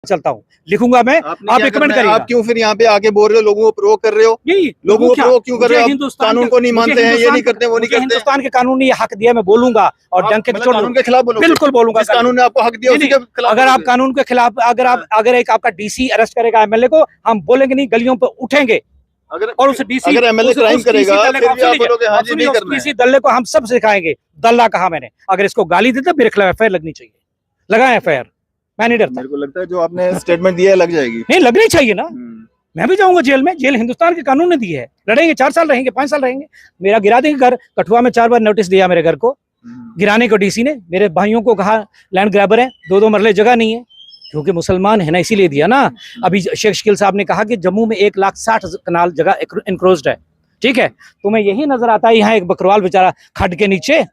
चलता हूँ, लिखूंगा मैं, आप रिकमेंड करिए। आप क्यों फिर यहाँ पे आके बोल रहे हो, लोगों को प्रोवोक कर रहे हो? नहीं, लोगों को प्रोवोक क्यों कर रहे हो? कानून को नहीं मानते हैं, ये नहीं करते, वो नहीं करते। हिंदुस्तान के कानून ने ये हक दिया, मैं बोलूंगा और डंके मतलब कानून के खिलाफ बोलोगे? बिल्कुल बोलूंगा। कानून ने आपको हक दिया उसी के खिलाफ। अगर आप कानून के खिलाफ, अगर एक आपका डीसी अरेस्ट करेगा एमएलए को, हम बोलेंगे नहीं, गलियों पर उठेंगे। और उस डीसी अगर एमएलए क्राइम करेगा फिर भी आप बोलोगे हाँ जी नहीं करना है। डीसी दल्ले को हम सब सिखाएंगे। दल्ला कहा मैंने, अगर इसको गाली देता मेरे खिलाफ एफआईआर लगनी चाहिए, लगाए एफआईआर, मैं नहीं डरता। मेरे को लगता है जो आपने स्टेटमेंट दिया है लग जाएगी। नहीं लगनी चाहिए ना, मैं भी जाऊंगा जेल में। जेल हिंदुस्तान के कानून ने दी है, लड़ेंगे, 4 साल रहेंगे, 5 साल रहेंगे। मेरा गिरा देंगे घर। कठुआ में 4 बार नोटिस दिया मेरे घर को गिराने को डीसी ने। मेरे भाइयों को कहा लैंड ग्रैबर है, 2-2 मरले जगह नहीं है, क्योंकि मुसलमान है ना, इसीलिए दिया ना। अभी शेख शकील साहब ने कहा कि जम्मू में 1,60,000 कनाल जगह इंक्रोच्ड है, ठीक है। तुम्हें यही नजर आता है यहाँ एक बकरवाल बेचारा खड्ड के नीचे,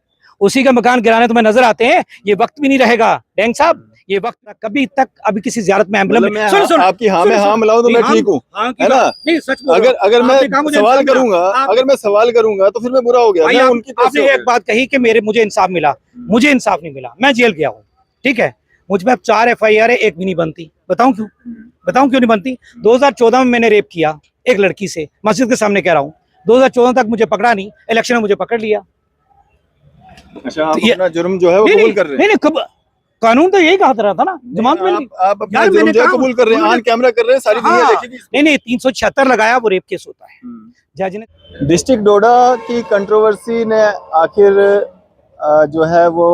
उसी का मकान गिराने तुम्हें नजर आते हैं। ये वक्त भी नहीं रहेगा डेंग साहब, ये वक्त कभी तक अभी किसी ज़ियारत में एम्बलम में सुन आपकी हाँ में हाँ मिलाऊं तो मैं ठीक हूँ, है ना? नहीं सच बोल। अगर मैं सवाल करूंगा, अगर मैं सवाल करूंगा तो फिर मैं बुरा हो गया। आपने एक बात कही कि मुझे इंसाफ मिला, मुझे इंसाफ नहीं मिला, मैं जेल गया हूँ, ठीक है। मुझ पे अब 4 एफआईआर है, एक भी नहीं बनती। बताऊं क्यों? बताऊं क्यों नहीं बनती? 2014 में मैंने रेप किया एक लड़की से, मस्जिद के सामने कह रहा हूँ। 2014 तक मुझे पकड़ा नहीं, इलेक्शन में मुझे पकड़ लिया। अच्छा, आप अपना जुर्म जो है वो कबूल कर रहे हैं? नहीं, कानून तो यही कहा था ना, जमानत में आप अपना जुर्म जो है कबूल कर रहे हैं, ऑन कैमरा कर रहे हैं, सारी दुनिया देखेगी। नहीं 376 लगाया, वो रेप केस होता है। जज ने डिस्ट्रिक्ट डोडा की कंट्रोवर्सी ने आखिर जो है वो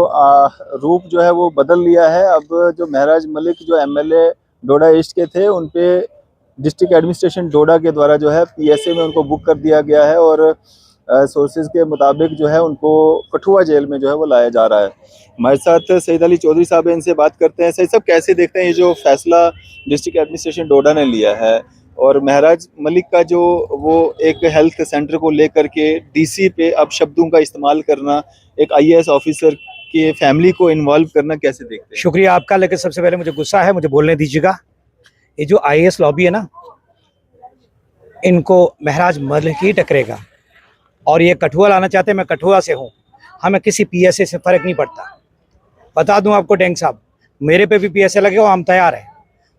रूप जो है वो बदल लिया है। अब जो महराज मलिक जो एमएलए डोडा ईस्ट के थे, उन पे डिस्ट्रिक्ट एडमिनिस्ट्रेशन डोडा के द्वारा जो है पीएसए में उनको बुक कर दिया गया है और सोर्सेज के मुताबिक जो है उनको कठुआ जेल में जो है वो लाया जा रहा है। हमारे साथ सईद अली चौधरी साहब हैं, इनसे बात करते हैं। सईद साहब, कैसे देखते हैं ये जो फैसला डिस्ट्रिक्ट एडमिनिस्ट्रेशन डोडा ने लिया है और महराज मलिक का जो वो एक हेल्थ सेंटर को लेकर के डीसी पे अब शब्दों का इस्तेमाल करना, एक आईएएस ऑफिसर की फैमिली को इन्वॉल्व करना, कैसे देखते हैं? शुक्रिया आपका, लेकिन सबसे पहले मुझे गुस्सा है, मुझे बोलने दीजिएगा। ये जो आईएएस लॉबी है ना, इनको महराज मलिक ही टकरेगा और ये कठुआ लाना चाहते हैं। मैं कठुआ से हूँ, हमें किसी पीएसए से फर्क नहीं पड़ता। बता दूं आपको डेंग साहब, मेरे पे भी पीएसए लगे हो, हम तैयार हैं।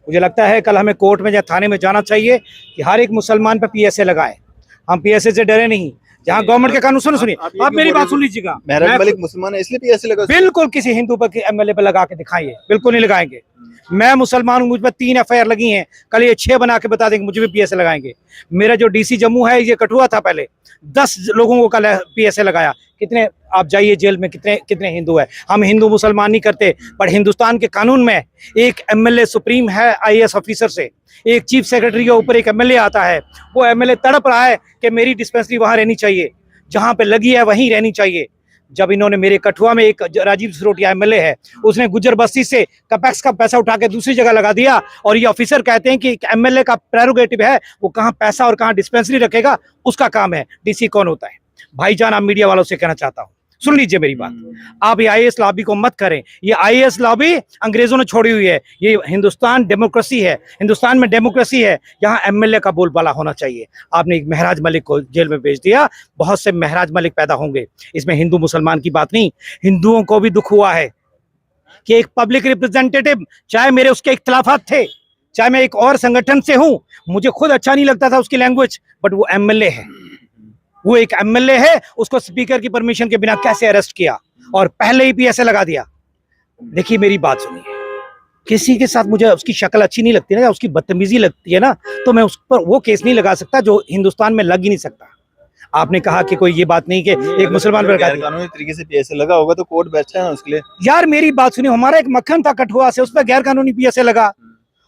मुझे लगता है कल हमें कोर्ट में या थाने में जाना चाहिए कि हर एक मुसलमान पे पीएसए लगाए। हम पीएसए से डरे नहीं। जहाँ गवर्नमेंट के कानून सुनिए, आप मेरी बात सुन लीजिएगा। महराज मलिक मुसलमान है इसलिए पीएसए लगा? बिल्कुल, किसी हिंदू पर एमएलए पे लगा के दिखाइए, बिल्कुल नहीं लगाएंगे। मैं मुसलमान हूँ, मुझ पर 3 एफआईआर लगी हैं, कल ये 6 बना के बता देंगे, मुझे भी पीएसए लगाएंगे। मेरा जो डीसी जम्मू है, ये कठुआ था पहले, 10 लोगों को कल पीएसए लगाया। कितने आप जाइए जेल में, कितने हिंदू है। हम हिंदू मुसलमान नहीं करते, पर हिंदुस्तान के कानून में एक एमएलए सुप्रीम है आईएएस ऑफिसर से, एक चीफ सेक्रेटरी के ऊपर एक एमएलए आता है। वो एमएलए तड़प रहा है कि मेरी डिस्पेंसरी वहां रहनी चाहिए, जहां पे लगी है वहीं रहनी चाहिए। जब इन्होंने मेरे कठुआ में एक राजीव सिरोटिया एमएलए है, उसने गुजर बस्ती से कैपेक्स का पैसा उठा के दूसरी जगह लगा दिया, और ये ऑफिसर कहते हैं कि एमएलए का प्रेरोगेटिव है, वो कहाँ पैसा और कहाँ डिस्पेंसरी रखेगा, उसका काम है। डीसी कौन होता है? भाईजान, आप मीडिया वालों से कहना चाहता हूँ, सुन लीजिए मेरी बात। आप ये आईएएस लॉबी को मत करें। ये आईएएस लॉबी अंग्रेजों ने छोड़ी हुई है। ये हिंदुस्तान डेमोक्रेसी है, हिंदुस्तान में डेमोक्रेसी है, यहाँ एमएलए का बोलबाला होना चाहिए। आपने एक महराज मलिक को जेल में भेज दिया, बहुत से महराज मलिक पैदा होंगे। इसमें हिंदू मुसलमान की बात नहीं, हिंदुओं को भी दुख हुआ है कि एक पब्लिक रिप्रेजेंटेटिव, चाहे मेरे उसके इख्तलाफात थे, चाहे मैं एक और संगठन से हूँ, मुझे खुद अच्छा नहीं लगता था उसकी लैंग्वेज, बट वो एमएलए है, वो एक एमएलए है। उसको स्पीकर की परमिशन के बिना कैसे अरेस्ट किया और पहले ही पीएसए लगा दिया। देखिए मेरी बात सुनिए, किसी के साथ मुझे उसकी शक्ल अच्छी नहीं लगती ना, उसकी बदतमीजी लगती है ना, तो मैं उस पर वो केस नहीं लगा सकता जो हिंदुस्तान में लग ही नहीं सकता। आपने कहा कि कोई ये बात नहीं कि एक मुसलमान पर कानूनी तरीके से पीएसए लगा होगा तो कोर्ट बैठा है ना उसके लिए। यार मेरी बात सुनिए, हमारा एक मक्खन था कठुआ से, उस पर गैर कानूनी पीएसए लगा।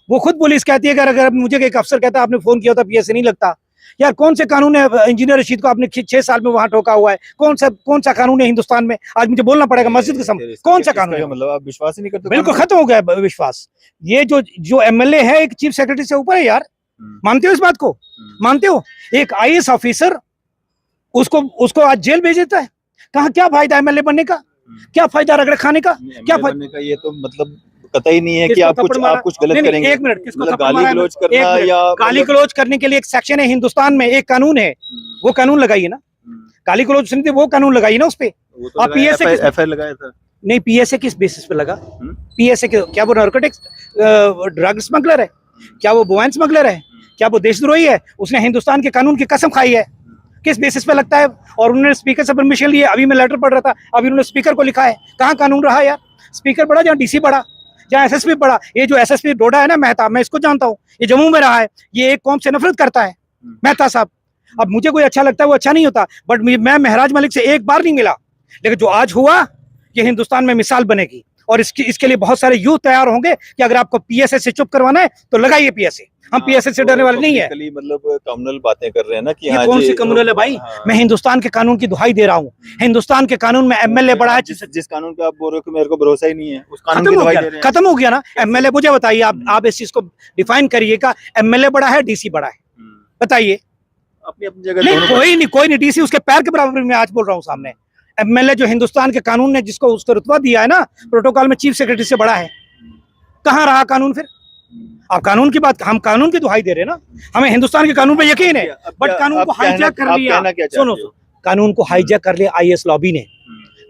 वो खुद पुलिस कहती है कि अगर मुझे एक अफसर कहता आपने फोन किया था पीएसए नहीं लगता। यार कौन से कानून है? इंजीनियर रशीद को आपने 6 साल में वहां ठोका हुआ है, कौन सा कानून है हिंदुस्तान में? आज मुझे बोलना पड़ेगा मस्जिद के सामने, कौन सा कानून है? मतलब आप विश्वास ही नहीं करते? बिल्कुल खत्म हो गया विश्वास। ये जो एमएलए है एक चीफ सेक्रेटरी से ऊपर है यार, मानते हो इस बात को? मानते हो? एक आईएएस ऑफिसर उसको आज जेल भेज देता है। कहाँ क्या फायदा एमएलए बनने का? क्या फायदा रगड़े खाने का? क्या फायदा? ये तो मतलब कतई नहीं है कि आप कुछ गलत करेंगे। एक मिनट, किसको मतलब गाली गलौज करना या गाली गलौज करने के लिए एक सेक्शन है हिंदुस्तान में, एक कानून है, वो कानून लगाइए ना। गाली गलौज सुनते वो कानून लगाइए ना उस पे। आप पीएसए एफआईआर लगाया था? नहीं, पीएसए किस बेसिस पे लगा? पीएसए के, क्या वो नार्कोटिक्स ड्रग स्मगलर है? क्या वो बोएन स्मगलर है? क्या वो देशद्रोही है? उसने हिंदुस्तान के कानून की कसम खाई है। किस बेसिस पे लगता है? और उन्होंने स्पीकर से परमिशन ली है। अभी मैं लेटर पढ़ रहा था, अभी उन्होंने स्पीकर को लिखा है। कहाँ कानून रहा यार? स्पीकर बड़ा जहाँ डीसी बड़ा, जहाँ एसएसपी बड़ा। ये जो एसएसपी डोडा है ना, मेहता, मैं इसको जानता हूँ, ये जम्मू में रहा है। ये एक कौम से नफरत करता है, मेहता साहब। अब मुझे कोई अच्छा लगता है, वो अच्छा नहीं होता, बट मैं महराज मलिक से एक बार नहीं मिला, लेकिन जो आज हुआ ये हिंदुस्तान में मिसाल बनेगी। और इसके लिए बहुत सारे यूथ तैयार होंगे कि अगर आपको पीएसए से चुप करवाना है तो लगाइए पीएसए। हम पीएसए से डरने वाले नहीं है। मतलब कम्युनल बातें कर रहे हैं ना कि ये कौन सी कम्युनल है भाई? मैं हिंदुस्तान के कानून की दुहाई दे रहा हूँ। हिंदुस्तान के कानून में एमएलए बड़ा है। जिस कानून पे आप बोल रहे हो कि मेरे को भरोसा ही नहीं है, उस कानून की दुहाई दे रहे हैं। खत्म हो गया ना एमएलए? मुझे बताइए, आप इस चीज को डिफाइन करिएगा। एमएलए बड़ा है, डीसी बड़ा है? बताइए। अपनी अपनी जगह कोई नहीं। डीसी उसके पैर के बराबर में आज बोल रहा हूँ सामने। एमएलए जो हिंदुस्तान के कानून ने जिसको उसको रुतबा दिया है ना, प्रोटोकॉल में चीफ सेक्रेटरी से बड़ा है। कहाँ रहा कानून फिर? आप कानून की बात, हम कानून की दुहाई दे रहे हैं ना। हमें हिंदुस्तान के कानून पे यकीन है, बट कानून को हाईजैक कर लिया। सुनो, कानून को हाईजैक कर लिया आईएएस लॉबी ने।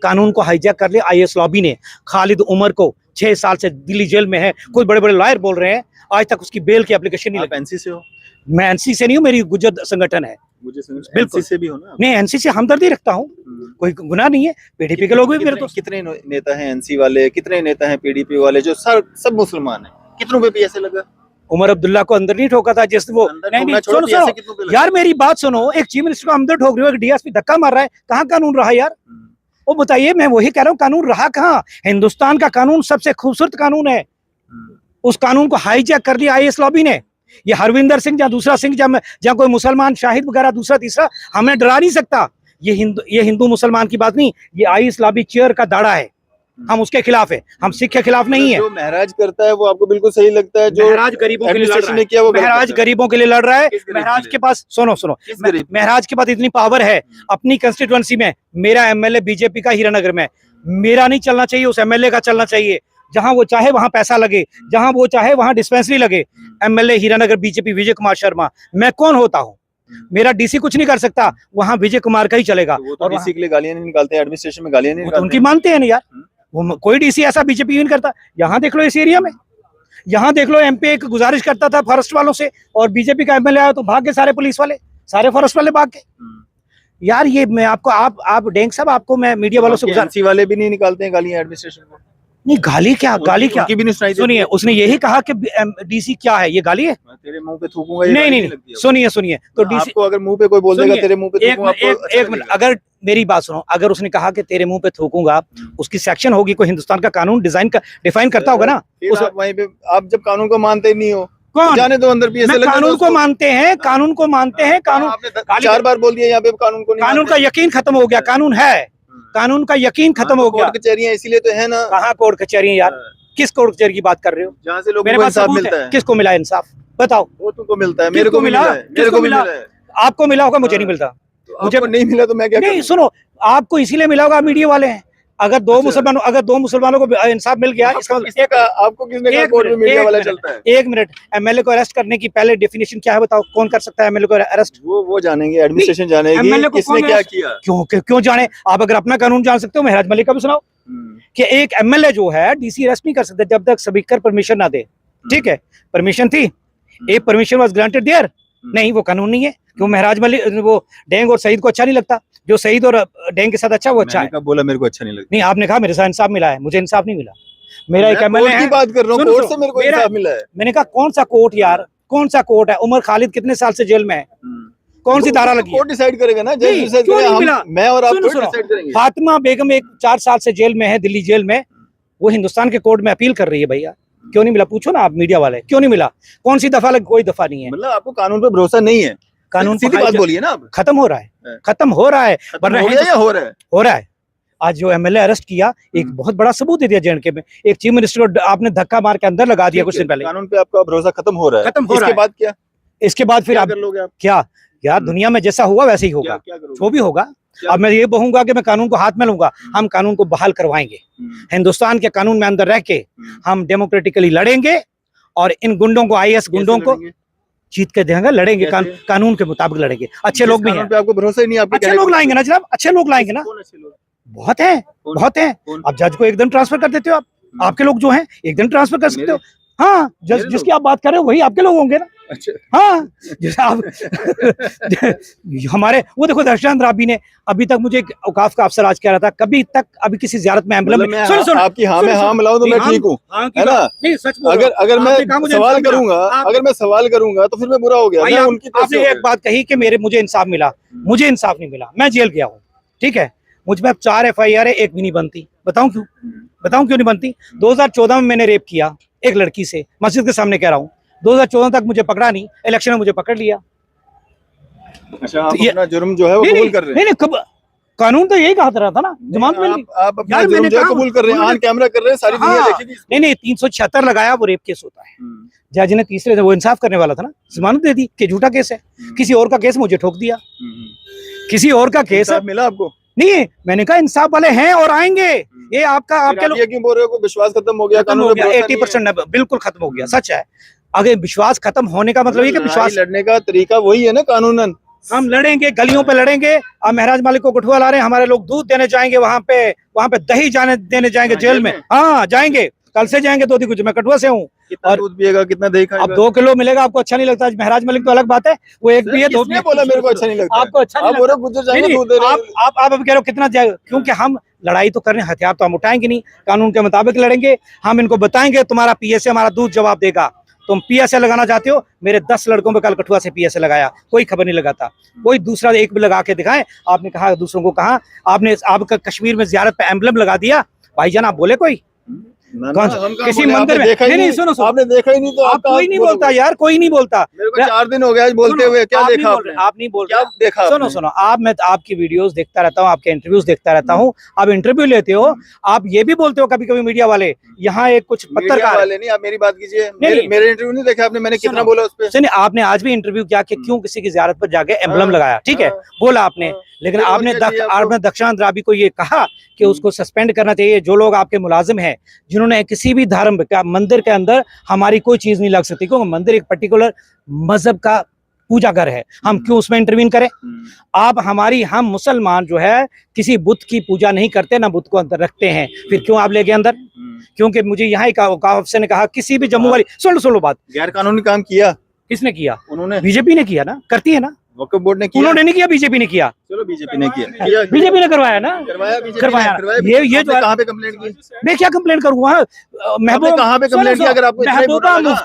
कानून को हाईजैक कर लिया आईएएस लॉबी ने। खालिद उमर को 6 साल से दिल्ली जेल में है। कोई बड़े बड़े लॉयर बोल रहे हैं आज तक उसकी बेल की एप्लीकेशन नहीं लगी। एनसी से हो? मैं एनसी से नहीं हूँ, मेरी गुजर संगठन है। बिल्कुल से भी हो ना? नहीं, एनसी से हमदर्दी रखता हूँ, कोई गुनाह नहीं है। पीडीपी के लोग भी मेरे तो। कितने नेता हैं एनसी वाले, कितने नेता हैं पीडीपी वाले जो सब मुसलमान हैं? कितनों पे पीएसए लगा? उमर अब्दुल्ला को अंदर नहीं ठोका था जिस वो नहीं, सुनो यार, मेरी बात सुनो। एक चीफ मिनिस्टर को अंदर ठोक रहे हो, एक डीएसपी धक्का मार रहा है। कहाँ कानून रहा यार? वो बताइए। मैं वही कह रहा हूँ, कानून रहा कहाँ? हिंदुस्तान का कानून सबसे खूबसूरत कानून है। उस कानून को हाईजैक कर दिया आईएएस लॉबी ने। ये हरविंदर सिंह या दूसरा सिंह, जहाँ कोई मुसलमान शाहिद वगैरह दूसरा तीसरा हमें डरा नहीं सकता। ये हिंदू मुसलमान की बात नहीं, ये आईएएस लॉबी चेयर का दाड़ा है। हम उसके खिलाफ है, हम सिख के खिलाफ नहीं है। जो महराज करता है वो आपको बिल्कुल सही लगता है? जो महराज गरीबों के लिए लड़ रहा है, महराज गरीबों के लिए लड़ रहा है। महराज के पास सुनो महराज के पास इतनी पावर है अपनी कंस्टिट्यूएंसी में। मेरा एमएलए बीजेपी का हीरानगर में, मेरा नहीं चलना चाहिए, उस एमएलए का चलना चाहिए। जहां वो चाहे वहां पैसा लगे, जहां वो चाहे वहां डिस्पेंसरी लगे। MLA Hiranagar BJP Vijay Kumar Sharma. मैं कौन होता हूँ? मेरा डीसी कुछ नहीं कर सकता, वहां विजय कुमार का ही चलेगा। तो और डीसी के लिए गालियां नहीं निकालते हैं, एडमिनिस्ट्रेशन में गालियां नहीं निकालते? उनकी मानते हैं ना यार, वो कोई डीसी ऐसा बीजेपी नहीं करता। यहाँ देख लो इस एरिया में, यहाँ देख लो एमपी एक गुजारिश करता था फॉरेस्ट वालों से, और बीजेपी का एमएलए आया तो भाग गए सारे पुलिस वाले, सारे फॉरेस्ट वाले भाग गए। यार ये मैं आपको आप डेंग साहब, आपको मैं मीडिया वालों से एनसी वाले भी नहीं निकालते हैं गालियां एडमिनिस्ट्रेशन को? नहीं, गाली क्या भी नहीं सुनिए, उसने यही कहा कि डीसी क्या है, ये गाली है? तेरे मुंह पे थूकूंगा? नहीं, सुनिए तो डीसी को अगर मुंह पे कोई बोल देगा तेरे मुंह पे थूकूंगा, एक मिनट, अगर मेरी बात सुनो, अगर उसने कहा कि तेरे मुंह पे थूकूंगा, उसकी सेक्शन होगी, कोई हिंदुस्तान का कानून डिफाइन करता होगा ना। वहीं पे आप जब कानून को मानते नहीं हो, कौन जाने दो अंदर पीएसए लगा। कानून को मानते हैं, कानून को मानते हैं। कानून 4 बार बोल दिया यहाँ पे कानून को नहीं। कानून का यकीन खत्म हो गया। कानून है, कानून का यकीन खत्म हो गया। कोर्ट कचहरियां इसीलिए तो है ना। कहाँ कोर्ट कचहरियां यार? किस कोर्ट कचहरी की बात कर रहे हो? जहाँ से लोगों मेरे को पास इंसाफ मिलता है। किसको मिला इंसाफ? बताओ। वो तुमको मिलता है, मेरे को मिला है, मेरे को मिला है। आपको मिला होगा, मुझे नहीं मिलता। मुझे नहीं मिला तो मैं क्या नहीं, सुनो, आपको इसीलिए मिला होगा, मीडिया वाले हैं। अगर दो मुसलमानों को इंसाफ मिल गया, इसका आपको किसने कहा कोर्ट में मीडिया वाला चलता है? एक मिनट, एमएलए को अरेस्ट करने की पहले डेफिनेशन क्या है बताओ? कौन कर सकता है एमएलए को अरेस्ट? वो जानेंगे, एडमिनिस्ट्रेशन जानेगी किसने क्या किया। क्यों जाने? आप अगर अपना कानून जान सकते हो, महराज मलिक का भी सुनाओ कि एक एमएलए जो है डीसी अरेस्ट नहीं कर सकता जब तक स्पीकर परमिशन ना दे। ठीक है, परमिशन थी, एक परमिशन वाज ग्रांटेड देयर। नहीं, वो कानून नहीं है। क्यों? महराज मलिक, वो डेंग और सईद को अच्छा नहीं लगता? जो सईद और डेंग के साथ अच्छा, वो अच्छा है। कब बोला मेरे को अच्छा नहीं लगता? नहीं, आपने कहा मेरे साथ इंसाफ मिला है, मुझे इंसाफ नहीं मिला। मेरा एक एमएलए है, बात कर रहा हूं, कोर्ट से मेरे को इंसाफ मिला है। मैंने कहा कौन सा कोर्ट यार, कौन सा कोर्ट है? उमर खालिद कितने साल से जेल में है? कौन सी धारा लगी? कोर्ट डिसाइड करेगा ना, जज डिसाइड करेगा। मैं और आप डिसाइड करेंगे। फातिमा बेगम एक 4 साल से जेल में है, दिल्ली जेल में। वो हिंदुस्तान के कोर्ट में अपील कर रही है। भैया क्यों नहीं मिला? पूछो ना आप मीडिया वाले, क्यों नहीं मिला? कौन सी दफा लगी? कोई दफा नहीं है। मतलब आपको कानून पे भरोसा नहीं है? कानून सीधी बात बोलिए ना। खत्म हो रहा है, खत्म हो रहा है। हो रहा है। आज जो एमएलए अरेस्ट किया, एक बहुत बड़ा सबूत दे दिया जेएनके में। एक चीफ मिनिस्टर को आपने धक्का मार के अंदर लगा दिया कुछ दिन पहले। कानून पे आपका भरोसा खत्म हो रहा है। इसके बाद क्या? इसके बाद फिर आप क्या यार, दुनिया में जैसा हुआ वैसे ही होगा, जो भी होगा। अब मैं ये कहूंगा कि मैं कानून को हाथ में लूंगा। हम कानून को बहाल करवाएंगे। हिंदुस्तान के कानून में अंदर रह के हम डेमोक्रेटिकली लड़ेंगे, और इन गुंडों को, आईएएस गुंडों को जीत के देंगे, लड़ेंगे, कानून के मुताबिक लड़ेंगे। अच्छे लोग भी हैं। आपको भरोसा ही नहीं? अच्छे लोग लाएंगे ना जनाब, अच्छे लोग लाएंगे ना। बहुत है, बहुत है। अब जज को एकदम ट्रांसफर कर देते हो आप, आपके लोग जो हैं एक दिन ट्रांसफर कर सकते हो। हाँ, जिसकी आप बात कर रहे हो वही आपके लोग होंगे ना। अच्छा। हाँ, जैसे आप हमारे वो देखो दर्शन राबी ने अभी तक मुझे औकाफ का अफसर आज कह रहा था, कभी तक अभी किसी जियारत में एम्बलम मतलब मैं सुनो आपकी हाँ में हाँ मिलाऊं तो मैं ठीक हूँ, है ना। नहीं सच बोल रहा हूं। अगर मैं आपने कहा मुझे सवाल इंसाफ मिला। करूंगा, अगर मैं सवाल करूंगा तो फिर मैं बुरा हो गया। भाई मैं उनकी तरफ से आपने हो एक गया। बात कही कि मुझे इंसाफ मिला, मुझे इंसाफ नहीं मिला, मैं जेल गया हूँ, ठीक है। मुझ पर 4 FIR है, एक भी नहीं बनती। बताऊं क्यों? बताऊं क्यों नहीं बनती? 2014 में मैंने रेप किया एक लड़की से, मस्जिद के सामने कह रहा हूँ। 2014 तक मुझे पकड़ा नहीं, इलेक्शन में मुझे पकड़ लिया। अच्छा, आप तो ये- अपना जुर्म जो है वो कबूल कर रहे हैं। नहीं कब कानून तो यही कहा रहा था ना, जमानत में आप अपना यार जुर्म मैंने जो है कहा कबूल कर रहे हैं, उन्होंने- ऑन कैमरा कर रहे हैं, सारी दुनिया हाँ, देखेगी इसको। नहीं 376 लगाया, वो रेप केस होता है। जज ने तीसरे वो इंसाफ करने वाला था ना, जमानत दे दी कि झूठा केस है। किसी और का केस मुझे ठोक दिया, किसी और का केस है। इंसाफ मिला आपको? नहीं, मैंने कहा इंसाफ वाले हैं और आएंगे। ये आपका फिर आपके आप लोग ये क्यों बोल रहे हो कि विश्वास खत्म हो गया, खत्म कानून हो पे गया, भरोसा नहीं है? 80% बिल्कुल खत्म हो गया, सच है। अगर विश्वास खत्म होने का मतलब ये कि लड़ाई विश्वास लड़ने का तरीका वही है ना कानूनन। हम लड़ेंगे, गलियों पे लड़ेंगे। अब महराज मालिक को कठुआ ला रहे हैं, हमारे लोग दूध देने जाएंगे वहां पे दही जाने देने जाएंगे हाँ, जेल जेल में। में? हाँ जाएंगे, कल से जाएंगे। 2 दिन कुछ, मैं कठुआ से हूँ। कितना और दूध पिएगा, कितना दही खाएगा? अब 2 किलो मिलेगा, आपको अच्छा नहीं लगता? महराज मालिक तो अलग बात है, वो एक भी है, 2 भी किसने है। बोला मेरे को अच्छा नहीं लगता? आपको अच्छा नहीं आप बोल रहे लगता? हो गुज्जर नहीं, जाएंगे नहीं, दूध दे रहे हैं। आप अब कह रहे हो कितना जाएगा, क्योंकि हम लड़ाई तो करने, हथियार तो हम उठाएंगे नहीं, कानून के मुताबिक लड़ेंगे। हम इनको बताएंगे तुम्हारा PSA हमारा दूध जवाब देगा। तुम PSA लगाना चाहते हो, मेरे 10 लड़कों पे कल कठुआ से PSA लगाया, कोई खबर नहीं लगाता। कोई दूसरा एक भी लगा के दिखाए। आपने कहा, दूसरों को कहा, आपका कश्मीर में जियारत पे एम्बलम लगा दिया, भाईजान आप बोले कोई? ना, कौन हम कहाँ किसी बोले? मंदिर आपने में? देखा ही नहीं, सुनो, आपने देखा ही नहीं तो आप कोई नहीं बोलता यार, कोई नहीं बोलता। मेरे को 4 दिन हो गया आज बोलते हुए, क्या आप देखा नहीं बोल आपने? रहे, आप नहीं बोल क्या रहे। देखा सुनो आपने? आप, मैं आपकी वीडियोस देखता रहता हूँ, आपके इंटरव्यूज देखता रहता हूँ, आप इंटरव्यू लेते हो, आप ये भी बोलते हो कभी कभी मीडिया वाले, यहाँ एक कुछ मीडिया पत्रकार वाले नहीं, आप मेरी बात कीजिए। नहीं। मेरे इंटरव्यू नहीं देखा आपने? मैंने कितना बोला उस पे? सुनिए, आपने आज भी इंटरव्यू किया कि क्यों किसी की जियारत पर जाके एम्बलम हाँ, लगाया, ठीक है, हाँ, बोला आपने। हाँ। लेकिन फिर और आपने क्या चाहिए आपको? आपने दक्षांत राबी को ये कहा कि उसको सस्पेंड करना चाहिए। जो लोग आपके मुलाजिम हैं, जिन्होंने किसी भी धर्म का मंदिर के अंदर हमारी कोई चीज नहीं लग सकती, क्योंकि मंदिर एक पर्टिकुलर मजहब का पूजा घर है, हम क्यों उसमें इंटरवीन करें? आप हम मुसलमान जो है किसी बुत की पूजा नहीं करते, ना बुत को अंदर रखते हैं, फिर क्यों आप ले गए अंदर? क्योंकि मुझे यहाँ एक अफसर ने कहा, किसी भी जम्मू वाली, सुनो बात, गैर कानूनी काम किया किसने किया? उन्होंने। बीजेपी ने किया ना, करती है ना। वक्फ बोर्ड ने किया? उन्होंने नहीं किया, बीजेपी ने किया। चलो बीजेपी ने किया। बीजेपी ने करवाया ना, करवाया बीजेपी करवाया। ने। ये जो कहाँ पे कंप्लेंट की? मैं क्या कंप्लेंट करूंगा? आपने कहाँ पे कंप्लेंट किया? अगर आपको इतना ही बुरा लगा?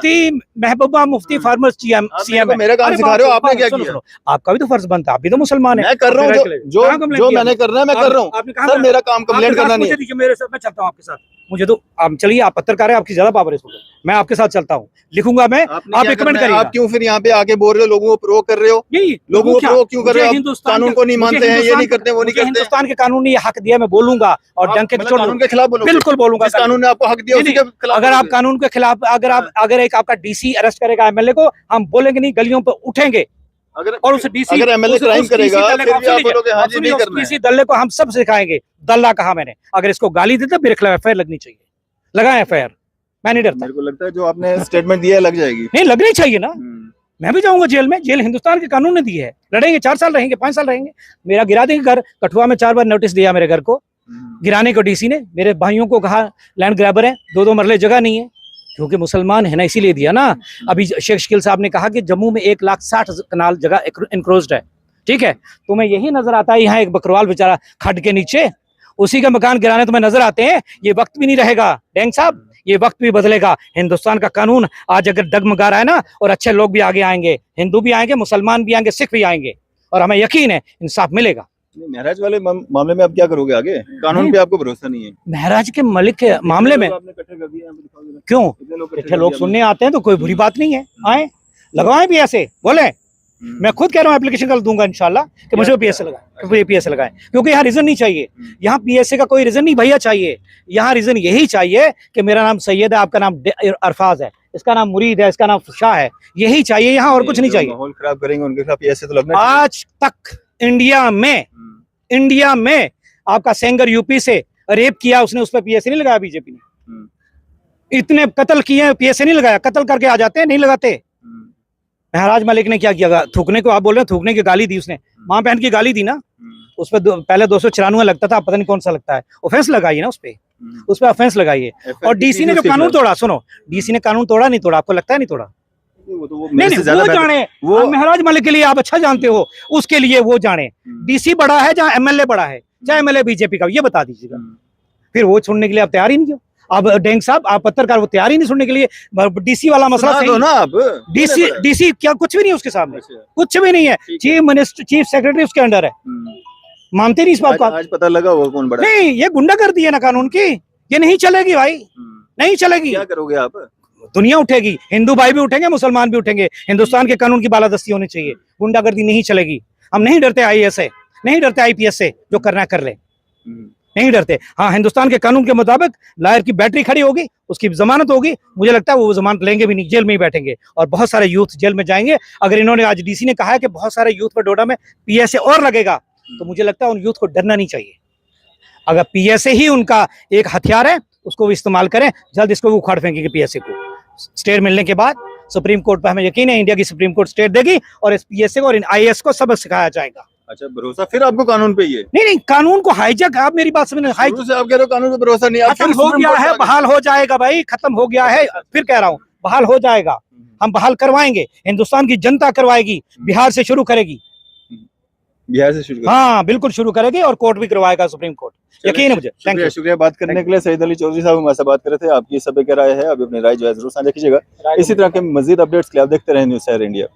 महबूबा मुफ्ती फार्मर सीएम आप मेरा काम सिखा रहे हो, आपने क्या किया? आपका भी तो फर्ज बनता है, आप भी तो मुसलमान है। मैं कर रहा हूँ जो मैंने करना है, मैं कर रहा हूँ सर। मेरा काम कंप्लेंट करना नहीं है। मेरे साथ मैं चलता हूँ आपके साथ, मुझे तो आप चलिए, आप पत्रकार है, आपकी ज्यादा पावर है, मैं आपके साथ चलता हूँ, लिखूंगा मैं, आप रिकमेंड करिए। आप क्यों फिर यहाँ पे आके बोल रहे हो, लोगों को प्रोवोक कर रहे हो? यही लोगों को प्रोवोक क्यों कर रहे हो? हिंदुस्तान कानून को नहीं मानते हैं, ये नहीं करते, वो नहीं करते। हिंदुस्तान के कानून ने ये हक दिया, मैं बोलूंगा और डंके मतलब कानून के खिलाफ बोलोगे? बिल्कुल बोलूंगा। जिस कानून ने आपको हक दिया उसी के खिलाफ। अगर आप कानून के खिलाफ, अगर एक आपका DC अरेस्ट करेगा MLA को, हम बोलेंगे नहीं, गलियों पर उठेंगे। और उस DC अगर MLA क्राइम करेगा, फिर भी आप बोलोगे हाँ जी नहीं करना है। DC दल्ले को हम सब सिखाएंगे। दल्ला कहा मैंने, अगर इसको गाली देता मेरे खिलाफ FIR लगनी चाहिए, लगाए FIR, मैं नहीं डरता। मेरे को लगता है जो आपने स्टेटमेंट दिया है लग जाएगी। नहीं, लगनी चाहिए ना, मैं भी जाऊंगा जेल में। जेल हिंदुस्तान के कानून ने दी है, लड़ेंगे, 4 साल रहेंगे, 5 साल रहेंगे। मेरा गिरा देंगे घर। कठुआ में 4 बार नोटिस दिया मेरे घर को गिराने को DC ने। मेरे भाइयों को कहा लैंड ग्रैबर है, 2-2 मरले जगह नहीं है, क्योंकि मुसलमान है ना, इसीलिए दिया ना। अभी शेख शकील साहब ने कहा कि जम्मू में 1,60,000 कनाल जगह इंक्रोज्ड है, ठीक है। तुम्हें यही नजर आता है यहाँ एक बकरवाल बेचारा खड्ड के नीचे, उसी का मकान गिराने तुम्हें नजर आते हैं। ये वक्त भी नहीं रहेगा डेंग साहब, ये वक्त भी बदलेगा। हिंदुस्तान का कानून आज अगर डगमगा रहा है ना, और अच्छे लोग भी आगे आएंगे, हिंदू भी आएंगे, मुसलमान भी आएंगे, सिख भी आएंगे, और हमें यकीन है इंसाफ मिलेगा। महराज वाले मामले में आप क्या करोगे आगे? कानून पे आपको भरोसा नहीं है? महराज के मलिक के मामले में क्यों इतने लोग सुनने आते हैं, तो कोई बुरी बात नहीं है, आए लगवाएं भी ऐसे बोले। मैं खुद कह रहा हूँ एप्लीकेशन कल दूंगा इंशाल्लाह कि मुझे PSA लगाए, PSA लगाए, क्योंकि यहाँ रीजन नहीं चाहिए। यहाँ PSA का कोई रीजन नहीं भैया चाहिए। यहाँ रीजन यही चाहिए कि मेरा नाम सैयद है, आपका नाम अरफाज है, इसका नाम मुरीद है, इसका नाम शाह है, यही चाहिए यहाँ, और कुछ नहीं चाहिए। माहौल खराब करेंगे उनके खिलाफ PSA तो लगना। आज तक इंडिया में आपका सेंगर यूपी से रेप किया, उसने उस पर PSA नहीं लगाया बीजेपी ने। इतने कत्ल किए, PSA नहीं लगाया, कत्ल करके आ जाते हैं, नहीं लगाते। महराज मलिक ने क्या किया? थूकने को आप बोल रहे हैं, थूकने की गाली दी उसने, मां बहन की गाली दी ना, उस पर पहले 294 लगता था, पता नहीं कौन सा लगता है, ऑफेंस लगाइए ना उस पे, उस पर ऑफेंस लगाइए। और डीसी ने जो कानून तोड़ा, सुनो, डीसी ने कानून तोड़ा नहीं तोड़ा, आपको लगता है नहीं तोड़ा? नहीं, वो जाने, वो महराज मलिक के लिए आप अच्छा जानते हो, उसके लिए वो जाने। डीसी बड़ा है जहाँ एमएलए बड़ा है, चाहे एमएलए बीजेपी का, ये बता दीजिएगा। फिर वो सुनने के लिए आप तैयार ही नहीं हो। अब डेंग साहब, आप पत्रकार, वो तैयार ही नहीं सुनने के लिए। डीसी वाला मसला सही ना, अब डीसी क्या कुछ भी नहीं है उसके सामने, कुछ भी नहीं है। चीफ मिनिस्टर, चीफ सेक्रेटरी उसके अंडर है, मानते नहीं इस बात को। आज पता लगा वो कौन बड़ा नहीं, ये गुंडागर्दी है ना कानून की, ये नहीं चलेगी भाई, नहीं चलेगी। क्या करोगे आप? दुनिया उठेगी, हिंदू भाई भी उठेंगे, मुसलमान भी उठेंगे। हिंदुस्तान के कानून की बालादस्ती होनी चाहिए, गुंडागर्दी नहीं चलेगी। हम नहीं डरते आईएएस से, नहीं डरते आईपीएस से, जो करना कर ले, नहीं डरते। हाँ, हिंदुस्तान के कानून के मुताबिक लायर की बैटरी खड़ी होगी, उसकी जमानत होगी, मुझे लगता है वो जमानत लेंगे भी नहीं, जेल में ही बैठेंगे, और बहुत सारे यूथ जेल में जाएंगे। अगर इन्होंने, आज डीसी ने कहा है कि बहुत सारे यूथ पर डोडा में पीएसए और लगेगा, तो मुझे लगता है उन यूथ को डरना नहीं चाहिए। अगर पीएसए ही उनका एक हथियार है, उसको भी इस्तेमाल करें, जल्द इसको भी उखाड़ फेंकेंगे पीएसए को। स्टे मिलने के बाद सुप्रीम कोर्ट पर हमें यकीन है, इंडिया की सुप्रीम कोर्ट स्टे देगी और इस पीएसए को और इन आईएएस को सबक सिखाया जाएगा। अच्छा, भरोसा फिर आपको कानून पे ही है? नहीं, कानून को हाईजैक, आप मेरी बात समझ, शुरू से आप कह रहे हो कानून पे भरोसा नहीं, खत्म हो गया है, बहाल हो जाएगा भाई, खत्म हो गया है, फिर कह रहा हूँ बहाल हो जाएगा, हम बहाल करवाएंगे, हिंदुस्तान की जनता करवाएगी, बिहार से शुरू करेगी, बिहार से शुरू, हाँ बिल्कुल शुरू करेगी, और कोर्ट भी करवाएगा, सुप्रीम कोर्ट, यकीन है मुझे। थैंक यू, शुक्रिया बात करने के लिए। सईद अली चौधरी साहब हमारे साथ बात कर रहे थे। आपकी सभी क्या राय है, अभी अपनी राय जो है जरूर साझा कीजिएगा। इसी तरह के मजीद अपडेट्स के लिए आप देखते रहे न्यूज़ शहर इंडिया।